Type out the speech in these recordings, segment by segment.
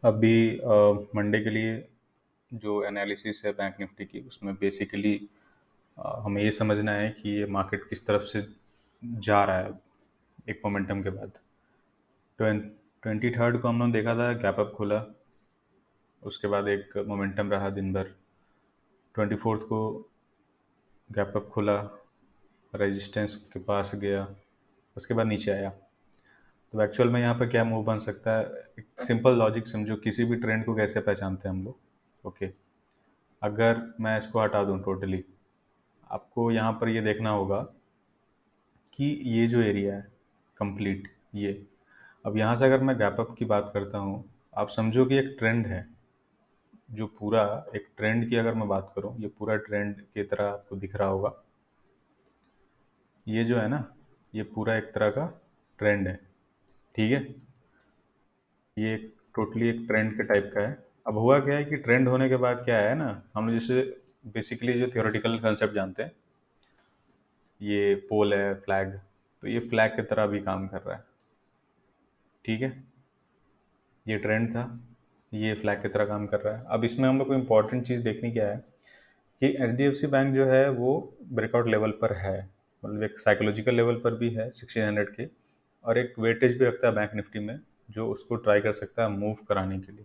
अभी मंडे के लिए जो एनालिसिस है बैंक निफ्टी की, उसमें बेसिकली हमें ये समझना है कि ये मार्केट किस तरफ से जा रहा है एक मोमेंटम के बाद। 23rd को हम लोग देखा था, गैप अप खुला, उसके बाद एक मोमेंटम रहा दिन भर। 24th को गैप अप खुला, रेजिस्टेंस के पास गया, उसके बाद नीचे आया। तो एक्चुअल में यहाँ पर क्या मूव बन सकता है, एक सिंपल लॉजिक समझो, किसी भी ट्रेंड को कैसे पहचानते हैं हम लोग। ओके, अगर मैं इसको हटा दूँ टोटली, आपको यहाँ पर ये देखना होगा कि ये जो एरिया है कंप्लीट, ये अब यहाँ से अगर मैं गैप अप की बात करता हूँ, आप समझो कि एक ट्रेंड है, जो पूरा एक ट्रेंड की अगर मैं बात करूँ, ये पूरा ट्रेंड की तरह आपको दिख रहा होगा। ये जो है ना, ये पूरा एक तरह का ट्रेंड है, ठीक है। ये टोटली एक ट्रेंड के टाइप का है। अब हुआ क्या है कि ट्रेंड होने के बाद क्या है ना, हम लोग जैसे बेसिकली जो थियोरेटिकल कंसेप्ट जानते हैं, ये पोल है, फ्लैग, तो ये फ्लैग की तरह भी काम कर रहा है, ठीक है। ये ट्रेंड था, ये फ्लैग की तरह काम कर रहा है। अब इसमें हम लोग को इम्पोर्टेंट चीज़ देखनी क्या है कि एच बैंक जो है वो ब्रेकआउट लेवल पर है, मतलब एक साइकोलॉजिकल लेवल पर भी है 1600 के, और एक वेटेज भी रखता है बैंक निफ्टी में, जो उसको ट्राई कर सकता है मूव कराने के लिए।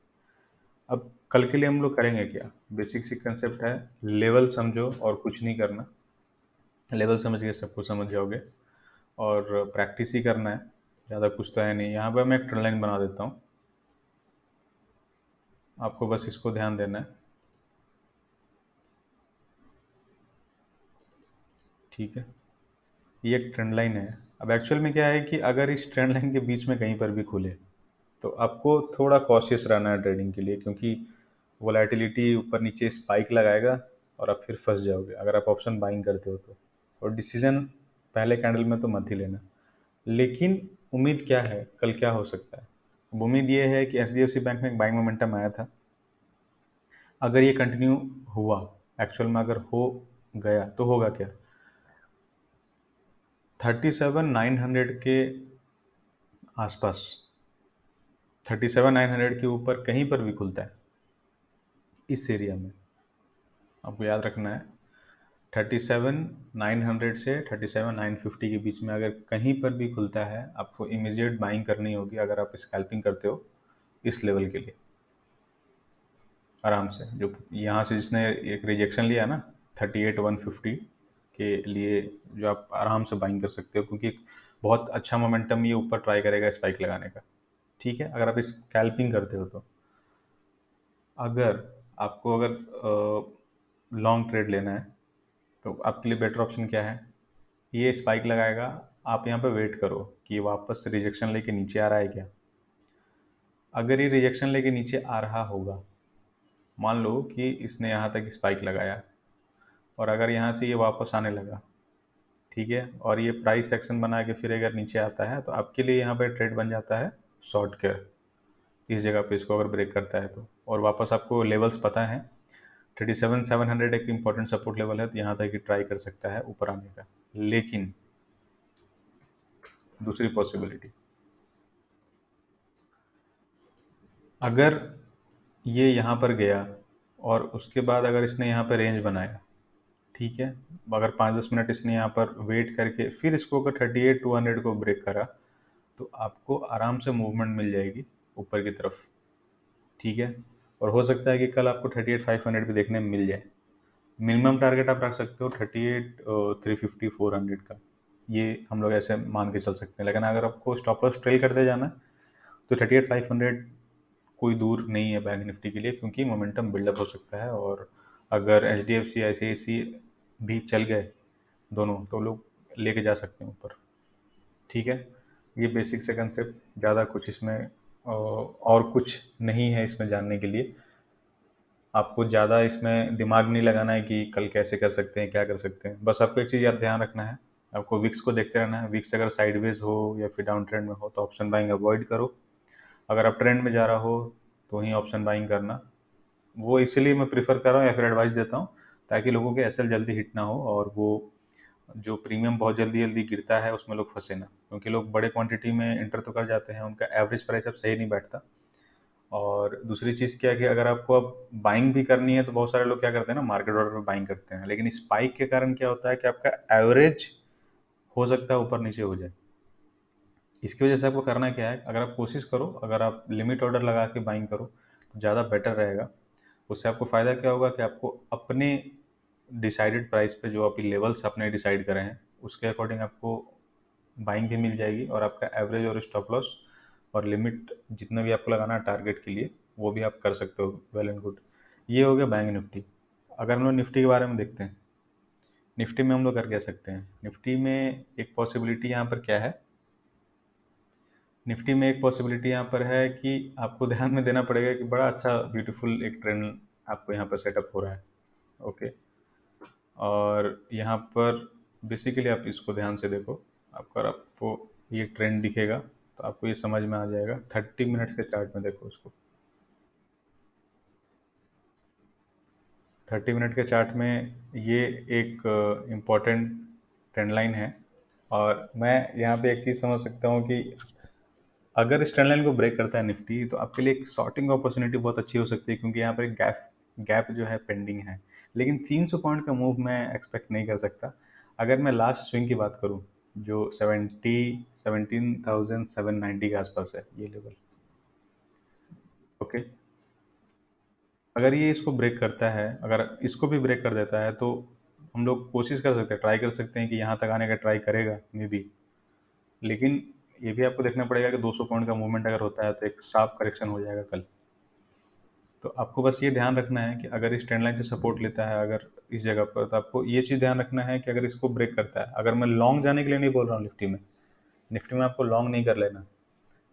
अब कल के लिए हम लोग करेंगे क्या, बेसिक सी कंसेप्ट है, लेवल समझो और कुछ नहीं करना। लेवल समझ के सब कुछ समझ जाओगे, और प्रैक्टिस ही करना है, ज़्यादा कुछ तो है नहीं। यहाँ पर मैं एक ट्रेंड लाइन बना देता हूँ, आपको बस इसको ध्यान देना है, ठीक है। ये एक ट्रेंड लाइन है। अब एक्चुअल में क्या है कि अगर इस ट्रेंड लाइन के बीच में कहीं पर भी खुले, तो आपको थोड़ा कॉशियस रहना है ट्रेडिंग के लिए, क्योंकि वोलेटिलिटी ऊपर नीचे स्पाइक लगाएगा और आप फिर फंस जाओगे अगर आप ऑप्शन बाइंग करते हो तो। और डिसीजन पहले कैंडल में तो मत ही लेना। लेकिन उम्मीद क्या है, कल क्या हो सकता है? अब उम्मीद ये है कि एच बैंक में एक बाइंग मोमेंटम आया था, अगर ये कंटिन्यू हुआ, एक्चुअल में अगर हो गया तो होगा क्या, 37,900 के आसपास, 37,900 के ऊपर कहीं पर भी खुलता है इस एरिया में, आपको याद रखना है। 37,900 से 37,950 के बीच में अगर कहीं पर भी खुलता है, आपको इमीडिएट बाइंग करनी होगी अगर आप स्कैल्पिंग करते हो इस लेवल के लिए, आराम से। जो यहाँ से जिसने एक रिजेक्शन लिया ना 38,150 के लिए, जो आप आराम से बाइंग कर सकते हो, क्योंकि बहुत अच्छा मोमेंटम ये ऊपर ट्राई करेगा स्पाइक लगाने का, ठीक है, अगर आप स्कैल्पिंग करते हो तो। अगर आपको अगर लॉन्ग ट्रेड लेना है, तो आपके लिए बेटर ऑप्शन क्या है, ये स्पाइक लगाएगा, आप यहाँ पे वेट करो कि ये वापस रिजेक्शन लेके नीचे आ रहा है क्या। अगर ये रिजेक्शन लेके नीचे आ रहा होगा, मान लो कि इसने यहाँ तक स्पाइक लगाया, और अगर यहाँ से ये वापस आने लगा, ठीक है, और ये प्राइस एक्शन बना के फिर अगर नीचे आता है, तो आपके लिए यहाँ पे ट्रेड बन जाता है शॉर्ट केयर, इस जगह पे इसको अगर ब्रेक करता है तो। और वापस आपको लेवल्स पता है, 37,700 एक इंपॉर्टेंट सपोर्ट लेवल है, तो यहाँ तक ही ट्राई कर सकता है ऊपर आने का। लेकिन दूसरी पॉसिबिलिटी, अगर ये यहाँ पर गया और उसके बाद अगर इसने यहाँ पर रेंज बनाया, ठीक है, अगर 5-10 मिनट इसने यहाँ पर वेट करके फिर इसको अगर 38,200 को ब्रेक करा, तो आपको आराम से मूवमेंट मिल जाएगी ऊपर की तरफ, ठीक है। और हो सकता है कि कल आपको 38,500 भी देखने में मिल जाए। मिनिमम टारगेट आप रख सकते हो 38,350-400 का, ये हम लोग ऐसे मान के चल सकते हैं। लेकिन अगर आपको स्टॉप लॉस ट्रेल करते जाना है, तो 38,500 कोई दूर नहीं है बैंक निफ्टी के लिए, क्योंकि मोमेंटम बिल्डअप हो सकता है। और अगर एच डी एफ सी आई सी आई सी भी चल गए दोनों, तो लोग लेके जा सकते हैं ऊपर, ठीक है। ये बेसिक से कंसेप्ट, ज़्यादा कुछ इसमें और कुछ नहीं है इसमें जानने के लिए। आपको ज़्यादा इसमें दिमाग नहीं लगाना है कि कल कैसे कर सकते हैं, क्या कर सकते हैं। बस आपको एक चीज़ याद ध्यान रखना है, आपको विक्स को देखते रहना है। विक्स अगर साइडवेज हो या फिर डाउन ट्रेंड में हो, तो ऑप्शन बाइंग अवॉइड करो। अगर आप ट्रेंड में जा रहा हो, तो ही ऑप्शन बाइंग करना। वो इसलिए मैं प्रीफर कर रहा हूँ या फिर एडवाइस देता हूँ, ताकि लोगों के एसएल जल्दी हिट ना हो, और वो जो प्रीमियम बहुत जल्दी जल्दी गिरता है उसमें लोग फंसे ना, क्योंकि लोग बड़े क्वांटिटी में इंटर तो कर जाते हैं, उनका एवरेज प्राइस अब सही नहीं बैठता। और दूसरी चीज़ क्या है कि अगर आपको अब बाइंग भी करनी है तो बहुत सारे लोग क्या करते हैं ना, मार्केट ऑर्डर पे बाइंग करते हैं, लेकिन स्पाइक के कारण क्या होता है कि आपका एवरेज हो सकता है ऊपर नीचे हो जाए। इसकी वजह से आपको करना क्या है, अगर आप कोशिश करो, अगर आप लिमिट ऑर्डर लगा के बाइंग करो तो ज़्यादा बेटर रहेगा। उससे आपको फ़ायदा क्या होगा कि आपको अपने डिसाइडेड प्राइस पे जो अभी लेवल्स आपने डिसाइड करे हैं उसके अकॉर्डिंग आपको बाइंग भी मिल जाएगी, और आपका एवरेज और स्टॉप लॉस और लिमिट जितना भी आपको लगाना है टारगेट के लिए वो भी आप कर सकते हो। Well and good. ये हो गया बैंक निफ्टी। अगर हम लोग निफ्टी के बारे में देखते हैं, निफ्टी में हम लोग कर क्या सकते हैं, निफ्टी में एक पॉसिबिलिटी यहाँ पर क्या है, निफ्टी में एक पॉसिबिलिटी यहाँ पर है कि आपको ध्यान में देना पड़ेगा कि बड़ा अच्छा ब्यूटीफुल एक ट्रेंड आपको यहाँ पर सेटअप हो रहा है। ओके। और यहाँ पर बेसिकली आप इसको ध्यान से देखो, आपको, अगर आपको ये ट्रेंड दिखेगा तो आपको ये समझ में आ जाएगा। 30 मिनट्स के चार्ट में देखो इसको। 30 मिनट के चार्ट में ये एक इम्पॉर्टेंट ट्रेंड लाइन है, और मैं यहाँ पे एक चीज़ समझ सकता हूँ कि अगर इस ट्रेंड लाइन को ब्रेक करता है निफ्टी तो आपके लिए एक शॉर्टिंग अपॉर्चुनिटी बहुत अच्छी हो सकती है, क्योंकि यहाँ पर एक गैप गैप जो है पेंडिंग है। लेकिन 300 पॉइंट का मूव मैं एक्सपेक्ट नहीं कर सकता। अगर मैं लास्ट स्विंग की बात करूँ, जो 17,790 के आसपास है ये लेवल। ओके। अगर ये इसको ब्रेक करता है, अगर इसको भी ब्रेक कर देता है तो हम लोग कोशिश कर सकते हैं, ट्राई कर सकते हैं कि यहाँ तक आने का ट्राई करेगा मे बी। लेकिन ये भी आपको देखना पड़ेगा कि 200 पॉइंट का मूवमेंट अगर होता है तो एक शार्प करेक्शन हो जाएगा कल। तो आपको बस ये ध्यान रखना है कि अगर इस ट्रेंड लाइन से सपोर्ट लेता है अगर इस जगह पर, तो आपको ये चीज़ ध्यान रखना है कि अगर इसको ब्रेक करता है, अगर मैं लॉन्ग जाने के लिए नहीं बोल रहा हूँ निफ्टी में, निफ्टी में आपको लॉन्ग नहीं कर लेना।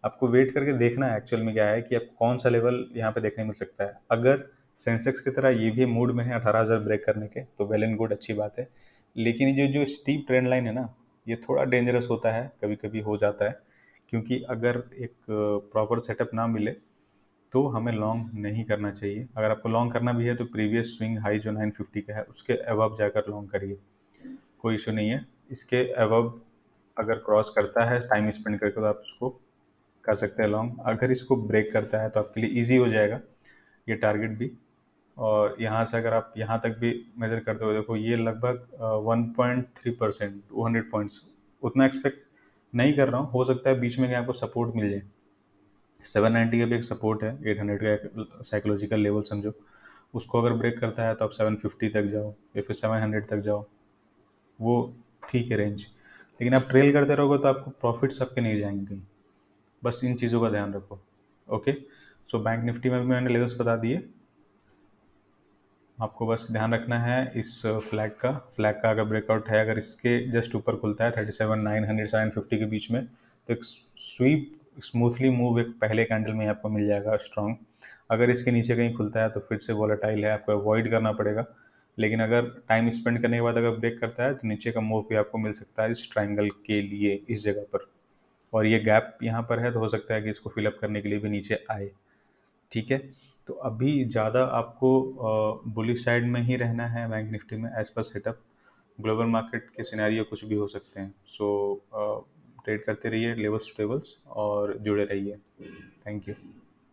आपको वेट करके देखना है एक्चुअल में क्या है कि आप कौन सा लेवल यहाँ पे देखने मिल सकता है। अगर सेंसेक्स की तरह ये भी मूड में है 18,000 ब्रेक करने के तो वेल एंड गुड, अच्छी बात है। लेकिन ये जो स्टीप ट्रेंड लाइन है ना, ये थोड़ा डेंजरस होता है, कभी कभी हो जाता है, क्योंकि अगर एक प्रॉपर सेटअप ना मिले तो हमें लॉन्ग नहीं करना चाहिए। अगर आपको लॉन्ग करना भी है तो प्रीवियस स्विंग हाई जो 950 का है उसके अबव जाकर लॉन्ग करिए, कोई इशू नहीं है। इसके अबव अगर क्रॉस करता है टाइम स्पेंड करके तो आप उसको कर सकते हैं लॉन्ग। अगर इसको ब्रेक करता है तो आपके लिए ईजी हो जाएगा ये टारगेट भी। और यहाँ से अगर आप यहाँ तक भी मेजर करते हो, देखो ये लगभग 1.3%, 200 पॉइंट्स, उतना एक्सपेक्ट नहीं कर रहा हूँ, हो सकता है बीच में कहीं आपको सपोर्ट मिल जाए। 790 का भी एक सपोर्ट है, 800 का एक साइकोलॉजिकल लेवल समझो, उसको अगर ब्रेक करता है तो आप 750 तक जाओ या फिर 700 तक जाओ, वो ठीक है रेंज। लेकिन आप ट्रेल करते रहोगे तो आपको प्रॉफिट्स आपके नहीं जाएंगे कहीं। बस इन चीज़ों का ध्यान रखो। ओके। सो बैंक निफ्टी में भी मैंने लेवल्स बता दिए, आपको बस ध्यान रखना है इस फ्लैग का अगर ब्रेकआउट है, अगर इसके जस्ट ऊपर खुलता है 37,900 750 के बीच में, तो एक स्वीप स्मूथली मूव एक पहले कैंडल में आपको मिल जाएगा स्ट्रॉन्ग। अगर इसके नीचे कहीं खुलता है तो फिर से वॉलेटाइल है, आपको अवॉइड करना पड़ेगा। लेकिन अगर टाइम स्पेंड करने के बाद अगर ब्रेक करता है तो नीचे का मूव भी आपको मिल सकता है इस ट्राइंगल के लिए इस जगह पर, और ये गैप यहाँ पर है तो हो सकता है कि इसको फिलअप करने के लिए भी नीचे आए। ठीक है। तो अभी ज़्यादा आपको बुलिश साइड में ही रहना है बैंक निफ्टी में एज पर सेटअप। ग्लोबल मार्केट के सिनेरियो कुछ भी हो सकते हैं। सो ट्रेड करते रहिए लेवल्स टू लेवल्स और जुड़े रहिए। Thank you.